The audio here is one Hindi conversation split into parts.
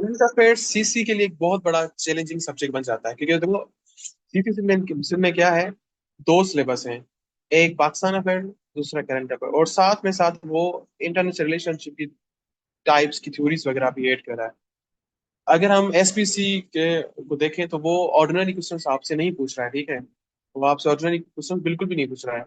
करंट अफेयर्स सीसी के लिए एक बहुत बड़ा चैलेंजिंग सब्जेक्ट बन जाता है, क्योंकि देखो सीसी में क्या है, दो सिलेबस हैं। एक पाकिस्तान अफेयर, दूसरा करंट अफेयर, और साथ वो इंटरनेशनल रिलेशनशिप की टाइप्स की थ्योरीज वगैरह भी ऐड कर रहा है। अगर हम एसपीसी के को देखें तो वो ऑर्डिनरी क्वेश्चन आपसे नहीं पूछ रहा है, ठीक है। वो आपसे ऑर्डिनरी क्वेश्चन बिल्कुल भी नहीं पूछ रहा है।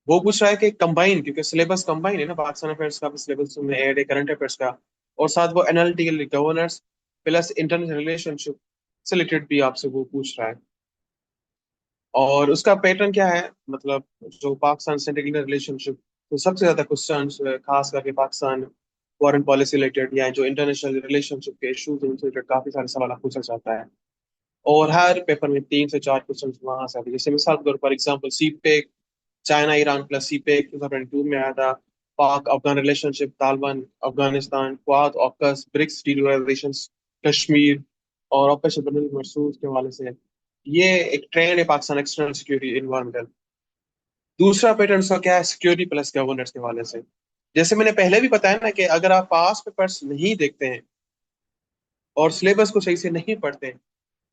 वो पूछ रहा है कि कंबाइन, क्योंकि सिलेबस कंबाइन है ना, पाकिस्तान अफेयर्स का भी सिलेबस में ऐड है, करंट अफेयर्स का। और साथ वो analytical governance plus international relationship से रिलेटेड भी आपसे वो पूछ रहा है। और उसका पैटर्न क्या है, मतलब जो पाकिस्तान से इंटरनेशनल रिलेशनशिप, तो सबसे ज्यादा क्वेश्चन खास करके पाकिस्तान फॉरेन पॉलिसी रिलेटेड या जो इंटरनेशनल रिलेशनशिप के इशूज उनसे रिलेटेड काफी सारे सवाल पूछा जाता है। और हर पेपर में 3 से 4 क्वेश्चन वहां से आते हैं। जैसे मिसाल के तौर पर example CPEC, China Iran plus CPEC 2022 में आया था। Pak Afghan relationship, Taliban Afghanistan, Quad AUKUS, BRICS deliberation, Kashmir, और ऑपरेशन बदर मसूद के हवाले से। ये एक ट्रेंड है पाकिस्तान एक्सटर्नल सिक्योरिटी इन्वायरमेंटल। दूसरा पैटर्न सा क्या है, सिक्योरिटी प्लस गवर्नेंस के हवाले से। जैसे मैंने पहले भी बताया ना कि अगर आप पास पेपर्स नहीं देखते हैं और सिलेबस को सही से नहीं पढ़ते हैं,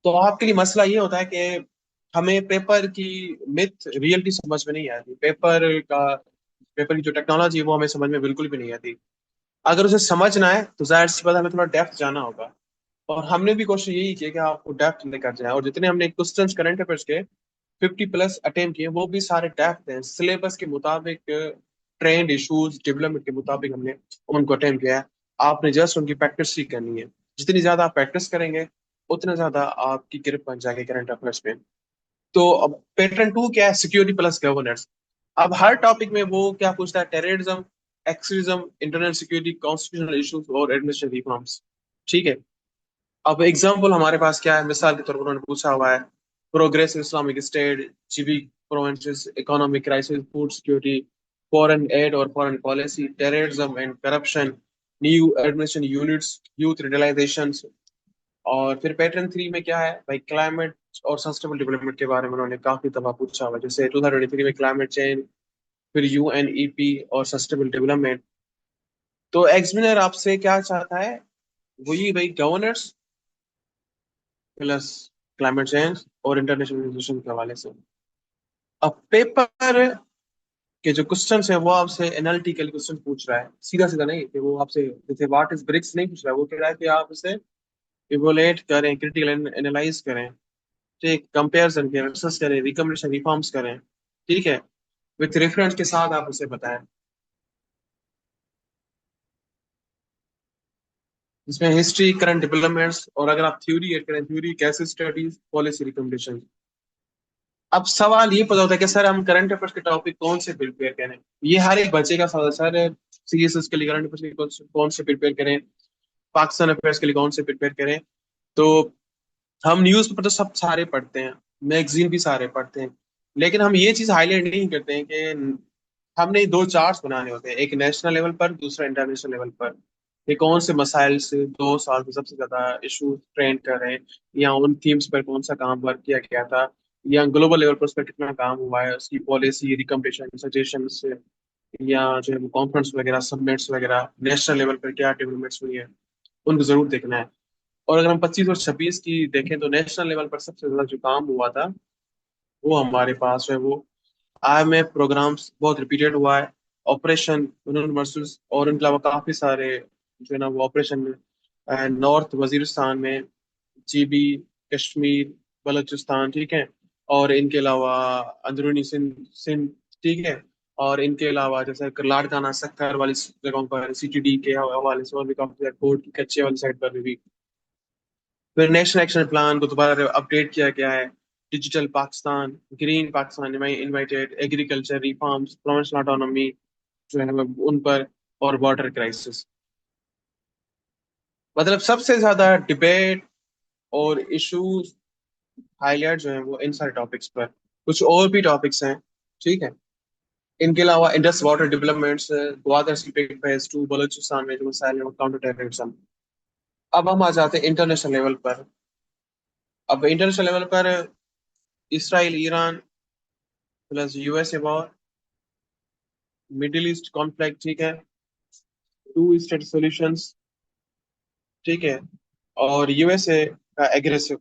तो आपके लिए मसला ये होता है कि हमें पेपर की मिथ रियलिटी समझ में नहीं आती। पेपर की जो टेक्नोलॉजी है वो हमें समझ में बिल्कुल भी नहीं आती। अगर उसे समझना है तो जाहिर सी बात है, हमें थोड़ा डेप्थ जाना होगा। और हमने भी कोशिश यही की है कि आपको डेप्थ लेकर जाए, और जितने हमने क्वेश्चंस करंट अफेयर्स के 50+ अटेम्प्ट किए वो भी सारे डेप्थ हैं, सिलेबस के मुताबिक, ट्रेंड इश्यूज डेवलपमेंट के मुताबिक हमने उनको अटेम्प्ट किया है। आपने जस्ट उनकी प्रैक्टिस ही करनी है। जितनी ज्यादा आप प्रैक्टिस करेंगे उतना ज्यादा आपकी ग्रिप बन जाएगी करंट अफेयर्स में। तो अब पैटर्न टू क्या है, सिक्योरिटी प्लस गवर्नेंस। अब हर टॉपिक में वो क्या पूछता है, terrorism, extremism, internal security, constitutional issues और एडमिनिस्ट्रेटिव रिफॉर्म्स। ठीक है। अब एग्जाम्पल हमारे पास क्या है, मिसाल के तौर पर उन्होंने पूछा हुआ है progressive Islamic State, civic provinces, economic crisis, food security, foreign aid और foreign policy, terrorism and corruption, new administration units, youth realisation. और फिर पैटर्न थ्री में क्या है भाई, क्लाइमेट और सस्टेनेबल डेवलपमेंट के बारे में उन्होंने काफी दफा पूछा हुआ है। जैसे 2023 में क्लाइमेट चेंज, फिर यूएनईपी और सस्टेनेबल डेवलपमेंट। तो एग्जामिनर आपसे क्या चाहता है, वही भाई गवर्नेंस प्लस क्लाइमेट चेंज और इंटरनेशनल रिलेशन के हवाले से। अब पेपर के जो क्वेश्चन है वो आपसे एनालिटिकल क्वेश्चन पूछ रहा है, सीधा सीधा नहीं कि वो आपसे जैसे व्हाट इज ब्रिक्स नहीं पूछ रहा है। वो कह रहा है कि आप इसे इवोलेट करें, क्रिटिकल एनालाइज करें, ठीक, कंपेरिजन करें, रिसर्च करें, रिकमेंडेशन रिफॉर्म्स करें, ठीक है, विथ रेफरेंस के साथ आप उसे बताएं। इसमें हिस्ट्री, करंट डेवलपमेंट्स, और अगर आप थ्योरी ऐड करें, थ्योरी, कैसे स्टडीज, पॉलिसी रिकमेंडेशन। अब सवाल ये पता होता है कि सर हम करंट अफेयर्स के टॉपिक कौन से प्रिपेयर करें। ये हर एक बच्चे का सवाल है, सर सीएसएस के लिए करंट अफेयर्स के लिए कौन से प्रिपेयर करें, पाकिस्तान अफेयर्स के लिए कौन से प्रिपेयर करें। तो हम न्यूज़ पेपर तो सब सारे पढ़ते हैं, मैगजीन भी सारे पढ़ते हैं, लेकिन हम ये चीज हाईलाइट नहीं करते हैं कि हमने दो चार्ट्स बनाने होते हैं, एक नेशनल लेवल पर, दूसरा इंटरनेशनल लेवल पर। ये कौन से मसाइल से 2 साल में सबसे ज्यादा इशू ट्रेंड कर रहे हैं, या उन थीम्स पर कौन सा काम वर्क किया गया था, या ग्लोबल लेवल पर उस पर कितना काम हुआ है, उसकी पॉलिसी रिकमेंडेशन सजेशन से, या जो है कॉन्फ्रेंस वगैरह, सबमिट्स वगैरह, नेशनल लेवल पर क्या डेवलपमेंट्स हुई है, उनको जरूर देखना है। और अगर हम 25 और 26 की देखें तो नेशनल लेवल पर सबसे ज्यादा जो काम हुआ था वो हमारे पास है, वो IMF प्रोग्राम्स बहुत रिपीटेड हुआ है, ऑपरेशन वर्सेस, और इनके अलावा काफी सारे जो है ना वो ऑपरेशन नॉर्थ वजीरिस्तान में, जीबी, कश्मीर, बलूचिस्तान, ठीक है, और इनके अलावा अंदरूनी सिंध सिंध, ठीक है, और इनके अलावा जैसे लाड़काना सक्कर वाली जगहों पर CTD के हवाले से, और भी काफी सारे कोर्ट की कच्चे वाली साइड पर भी। फिर नेशनल एक्शन प्लान को दोबारा अपडेट किया गया है, digital Pakistan, green Pakistan invited, agriculture reforms, provincial autonomy जो है उन पर, और बॉर्डर क्राइसिस। मतलब सबसे ज्यादा डिबेट और इश्यूज हाईलाइट जो है वो इन सारे टॉपिक्स पर। कुछ और भी टॉपिक्स हैं, ठीक है। इनके अलावा Indus water developments, Gwadar CPEC phase 2, Balochistan में जो मसाइल है काउंटर टेररिज्म। अब हम आ जाते हैं इंटरनेशनल लेवल पर। अब इंटरनेशनल लेवल पर Israel Iran plus USA war, middle east conflict, ठीक है, टू स्टेट सॉल्यूशंस, ठीक है, और यूएसए का aggressive,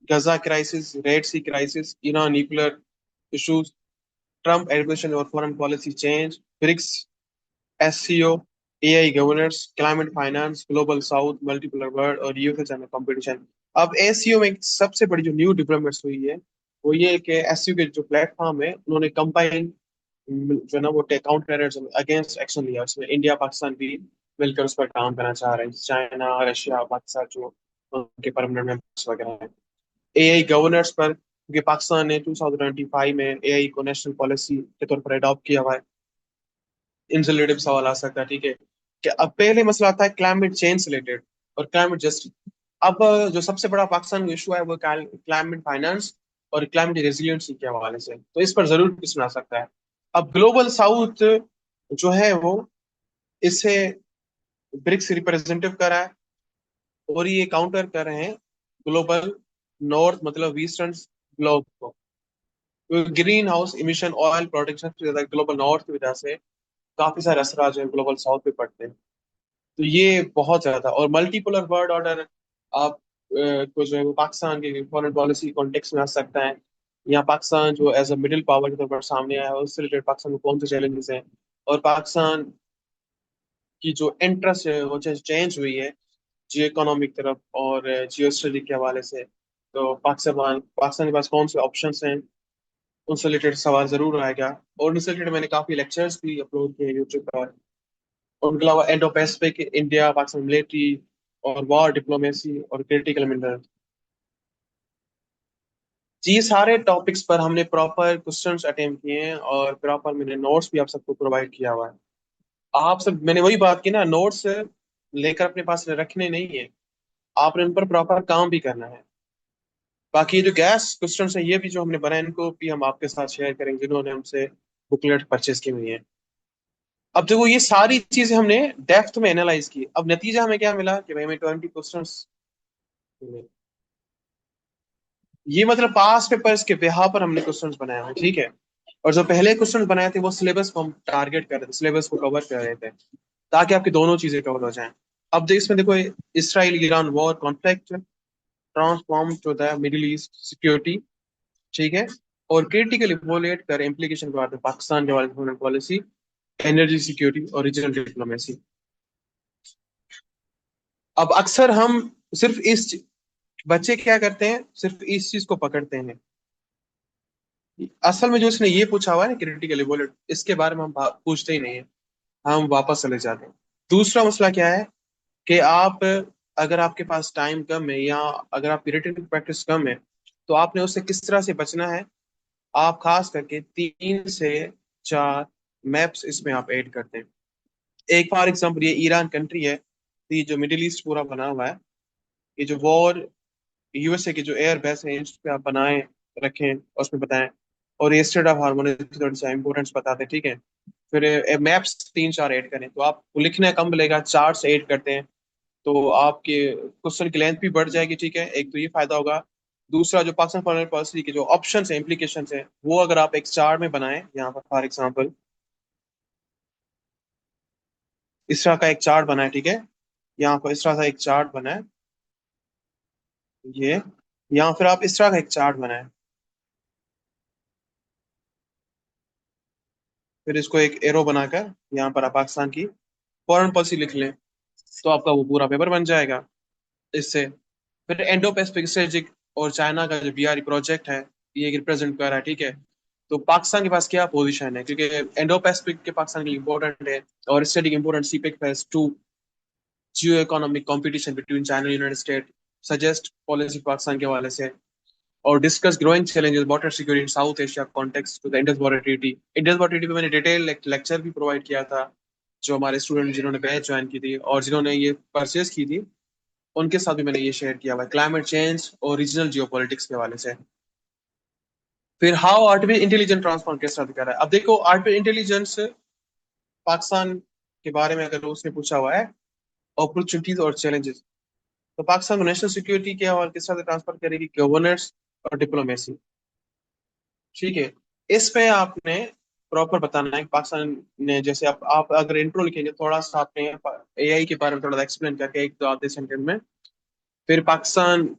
Gaza crisis, red sea crisis, Iran nuclear issues, Trump administration और foreign policy change, BRICS, SCO, AI governance, climate finance, global south, multipolar world और यूएस चाइना कंपटीशन। अब एससीओ में एक सबसे बड़ी जो न्यू डेवलपमेंट्स हुई है वो ये है कि एससीओ के जो प्लेटफॉर्म है उन्होंने कंबाइन जो है ना वो काउंटर टेररिज्म अगेंस्ट एक्शन लिया। उसमें इंडिया पाकिस्तान भी मिलकर उस पर काम करना चाह रहे हैं, चाइना रशिया पाकिस्तान जो उनके परमानेंट मेंबर्स वगैरह हैं। एआई गवर्नेंस पर, क्योंकि पाकिस्तान ने 2025 में एआई को नेशनल पॉलिसी के तौर पर अडॉप्ट किया हुआ है। इनसे रिलेटेड सवाल आ सकता है, ठीक है। कि अब पहले मसला आता है क्लाइमेट चेंज से रिलेटेड और क्लाइमेट जस्टिस। अब जो सबसे बड़ा पाकिस्तान का इशू है वो क्लाइमेट फाइनेंस और क्लाइमेट रेजिलियंसी के हवाले से, तो इस पर जरूर कुछ सुना सकता है। अब ग्लोबल साउथ जो है वो इसे ब्रिक्स रिप्रेजेंटेटिव कर रहा है और ये काउंटर कर रहे हैं ग्लोबल नॉर्थ मतलब ईस्टर्न ब्लॉक को। Green house emission oil production से ज्यादा ग्लोबल नॉर्थ की वजह से काफी सारे असरा जो है ग्लोबल साउथ पे पड़ते हैं। तो ये बहुत ज्यादा, और मल्टीपोलर वर्ल्ड ऑर्डर आप को जो है वो पाकिस्तान के फॉरेन पॉलिसी कॉन्टेक्स्ट में आ सकता है। यहाँ पाकिस्तान जो एज अ मिडिल पावर के तौर पर सामने आया है, उससे रिलेटेड पाकिस्तान को कौन से चैलेंजेस हैं, और पाकिस्तान की जो इंटरेस्ट है वो चेंज हुई है जियो इकोनॉमिक तरफ और जियो स्टडी के हवाले से। तो पाकिस्तान पाकिस्तान के पास कौन से ऑप्शंस हैं, उनसे रिलेटेड सवाल जरूर आएगा। और उनसे रिलेटेड मैंने काफी लेक्चर्स भी अपलोड किए यूट्यूब पर। उनके अलावा Indo Pacific, India Pakistan military और वॉर डिप्लोमेसी और क्रिटिकल मिनरल, जी ये सारे टॉपिक्स पर हमने प्रॉपर क्वेश्चंस अटेम्प्ट किए हैं और प्रॉपर मैंने नोट्स भी आप सबको प्रोवाइड किया हुआ है। आप सब, मैंने वही बात की ना, नोट्स लेकर अपने पास रखने नहीं है, आपने उन पर प्रॉपर काम भी करना है। बाकी ये जो गैस क्वेश्चंस हैं ये भी जो हमने बनाए इनको भी हम आपके साथ शेयर करेंगे जिन्होंने हमसे बुकलेट परचेज की हुई है। अब देखो ये सारी चीजें हमने डेप्थ में एनालाइज की, अब नतीजा हमें क्या मिला कि भाई हमें 20 क्वेश्चंस मिले। ये मतलब पास पेपर्स के बिहार पर हमने क्वेश्चंस बनाए हैं, ठीक है। और जो पहले क्वेश्चंस बनाए थे वो सिलेबस को हम टारगेट कर रहे थे, सिलेबस को कवर कर रहे थे ताकि आपकी दोनों चीजें कवर हो जाएं। अब देख इसमें देखो, Israel Iran war conflict transform to the Middle East security, ठीक है, और क्रिटिकल इवोलेट कर इम्प्लीकेशन के बारे में Pakistan development policy, energy security और रीजनल डिप्लोमेसी। अब अक्सर हम सिर्फ इस बच्चे क्या करते हैं, सिर्फ इस चीज को पकड़ते हैं। असल में जो इसने ये पूछा हुआ है ना क्रिटिकल इवोलेट, इसके बारे में हम पूछते ही नहीं है, हम वापस चले जाते हैं। दूसरा मसला क्या है कि आप, अगर आपके पास टाइम कम है या अगर आपकी रिटन प्रैक्टिस कम है तो आपने उससे किस तरह से बचना है। आप खास करके 3 से 4 मैप्स इसमें आप ऐड करते हैं। एक फॉर एग्जांपल ये ईरान कंट्री है, तो ये जो मिडिल ईस्ट पूरा बना हुआ है, ये जो वॉर यूएसए के जो एयर बेस है इस पे आप बनाए रखें और उसमें बताएं। और ये स्टेट ऑफ हार्मोनी थोड़ा सा इंपोर्टेंस बताते हैं, ठीक है। फिर मैप्स 3 4 ऐड करें, तो आप लिखने कम मिलेगा, 4 से 8 करते हैं तो आपके क्वेश्चन की लेंथ भी बढ़ जाएगी, ठीक है। एक तो ये फायदा होगा। दूसरा जो पाकिस्तान फॉरेन पॉलिसी के जो ऑप्शन है, इम्प्लीकेशन है, वो अगर आप एक चार्ट में बनाएं, यहाँ पर फॉर एग्जांपल इस तरह का एक चार्ट बनाए, ठीक है। यहाँ पर इस तरह का एक चार्ट बनाए, ये यहाँ फिर आप इस तरह का एक चार्ट बनाए, फिर इसको एक एरो बनाकर यहाँ पर आप पाकिस्तान की फॉरेन पॉलिसी लिख लें, तो आपका वो पूरा पेपर बन जाएगा इससे। फिर इंडो पैसिफिक स्ट्रेटेजिक और चाइना का जो बीआरई प्रोजेक्ट है ये रिप्रेजेंट कर रहा है, ठीक है। तो पाकिस्तान के पास क्या पोजीशन है, क्योंकि इंडो पैसिफिक के पाकिस्तान के लिए इंपॉर्टेंट है, और study important CPEC phase 2 geo economic competition between China और United State, suggest policy Pakistan के हवाले से, और discuss growing challenges water security in South Asia context to the Indus water treaty. Indus water treaty पे मैंने डिटेल लेक्चर भी प्रोवाइड किया था, जो हमारे स्टूडेंट जिन्होंने बैच ज्वाइन की थी और जिन्होंने ये परचेज की थी उनके साथ भी मैंने ये शेयर किया हुआ है, क्लाइमेट चेंज और रीजनल जियोपॉलिटिक्स के हवाले से। फिर हाउ आर्टिफिशियल इंटेलिजेंस ट्रांसफॉर्म किस तरह कर रहा है। अब देखो आर्टिफिशियल इंटेलिजेंस पाकिस्तान के बारे में अगर उसने पूछा हुआ है अपॉर्चुनिटीज और चैलेंजेस, तो पाकिस्तान को नेशनल सिक्योरिटी के हवाले किस तरह से ट्रांसफर करेगी, गवर्नेंस और डिप्लोमेसी, ठीक है। इसमें आपने प्रॉपर बताना है कि पाकिस्तान ने, जैसे आप अगर इंट्रो लिखेंगे थोड़ा सा आपने एआई के बारे में थोड़ा एक्सप्लेन करके एक दो आधे सेंटेंस में, फिर पाकिस्तान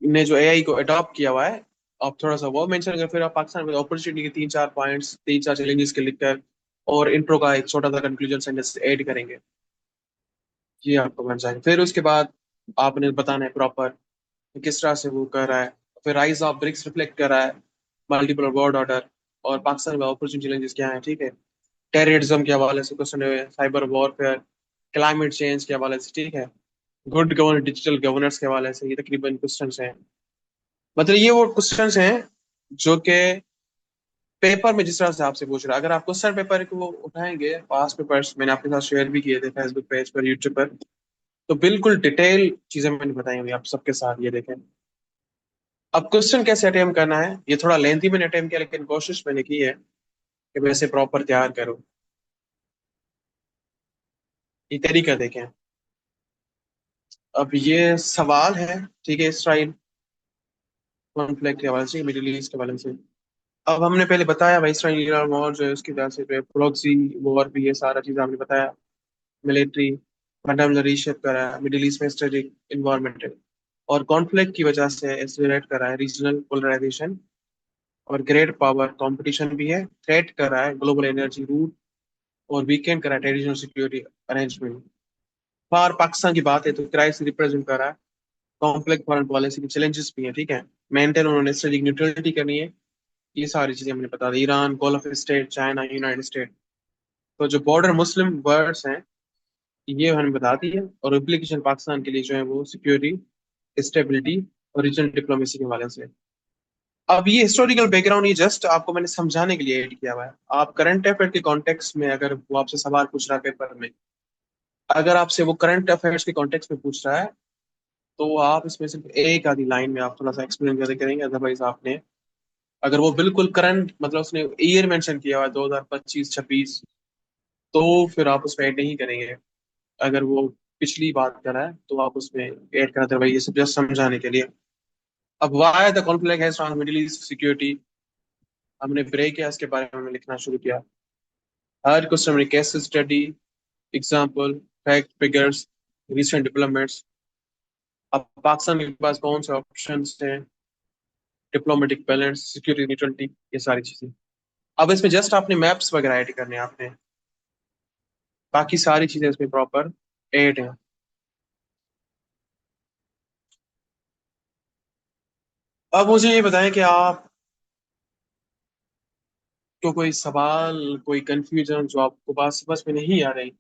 ने जो एआई को अडॉप्ट किया हुआ है, आप थोड़ा सा वो मेंशन कर, फिर आप पाकिस्तान में अपॉर्चुनिटी के तीन चार पॉइंट्स, तीन चार चैलेंजेस के लिखकर और इंट्रो का एक छोटा सा कंक्लूजन सेंटेंस ऐड करेंगे। ये आपको बन जाएगा। फिर उसके बाद आपने बताना है प्रॉपर किस तरह से वो कर रहा है। फिर राइज ऑफ ब्रिक्स रिफ्लेक्ट कर रहा है मल्टीपल वर्ल्ड ऑर्डर और पाकिस्तान में अपॉर्चुनिटी चैलेंजेस क्या है, ठीक है। टेररिज्म के हवाले से क्वेश्चन है, साइबर वॉरफेयर, क्लाइमेट चेंज के हवाले से, ठीक है। गुड गवर्न डिजिटल गवर्नेंस के हवाले से, ये तकरीबन क्वेश्चंस हैं। मतलब ये वो क्वेश्चंस हैं जो कि पेपर में जिस तरह से आपसे पूछ रहा है, अगर आप क्वेश्चन पेपर को उठाएंगे, पास पेपर्स मैंने आपके साथ शेयर भी किए थे फेसबुक पेज पर, यूट्यूब पर, तो बिल्कुल डिटेल चीजें मैंने बताई हुई आप सबके साथ, ये देखें। अब क्वेश्चन कैसे अटेम्प्ट करना है, ये थोड़ा लेंथी मैंने अटेम्प्ट किया, लेकिन कोशिश मैंने की है कि मैं इसे प्रॉपर तैयार करूँ। ये तरीका देखें। अब ये सवाल है, ठीक है, इसराइल कॉन्फ्लिक्ट के हवाले से, मिडिल ईस्ट के हवाले से। अब हमने पहले बताया भाई इसराइल ईरान वॉर जो है उसकी वजह से प्रोक्सी वॉर भी, ये सारा चीज हमने बताया। मिलिट्री फंडामेंटल रीशेप करा है, मिडिल ईस्ट में स्ट्रेटेजिक इन्वायरमेंट है, और कॉन्फ्लिक्ट की वजह से एक्सेलरेट करा है रीजनल पोलराइजेशन, और ग्रेट पावर कंपटीशन भी है, थ्रेट करा है ग्लोबल एनर्जी रूट, और वीकेंड करा है ट्रेडिशनल सिक्योरिटी अरेंजमेंट। बाहर पाकिस्तान की बात है तो क्राइसिस रिप्रेजेंट करा है, कॉम्प्लेक्स फॉरेन पॉलिसी के चैलेंजेस भी हैं, ठीक है। मेंटेन उन्होंने स्ट्रेटेजिक न्यूट्रलिटी करनी है। ये सारी चीजें हमने बता दी, Iran, Gulf state, China, United State. तो जो बॉर्डर मुस्लिम वर्ड्स हैं ये हमने बता दी है, और इम्प्लीकेशन पाकिस्तान के लिए जो है वो सिक्योरिटी, स्टेबिलिटी और रीजनल डिप्लोमेसी के हवाले से। अब ये हिस्टोरिकल बैकग्राउंड ये जस्ट आपको मैंने समझाने के लिए ऐड किया हुआ है। आप करंट अफेयर के कॉन्टेक्स्ट में अगर वो आपसे सवाल पूछ रहा है पेपर में, अगर आपसे वो करंट अफेयर्स के कॉन्टेक्स्ट में पूछ रहा है, तो आप इसमें सिर्फ एक आधी लाइन में आप थोड़ा सा एक्सप्लेन करके करेंगे। अदरवाइज आपने, अगर वो बिल्कुल करंट मतलब उसने ईयर मेंशन किया हुआ है 2025-26, तो फिर आप उसमें ऐड नहीं करेंगे। अगर वो पिछली बात कर रहा है तो आप उसमें ऐड करते हैं भाई, ये सब जस्ट समझाने के लिए। अब why the conflict has trans Middle East security, हमने ब्रेक है इसके बारे में लिखना शुरू किया। हर क्वेश्चन में case study, example, fact, figures, recent developments. अब पाकिस्तान के पास कौन से ऑप्शंस हैं, डिप्लोमेटिक बैलेंस, सिक्योरिटी, न्यूट्रलिटी, ये सारी चीजें। अब इसमें जस्ट आपने मैप्स वगैरह ऐड करने हैं आपने, बाकी सारी चीजें इसमें प्रॉपर ऐड हैं। अब मुझे ये बताएं कि आप तो कोई सवाल, कोई कंफ्यूजन जो आपको बात समझ में नहीं आ रही,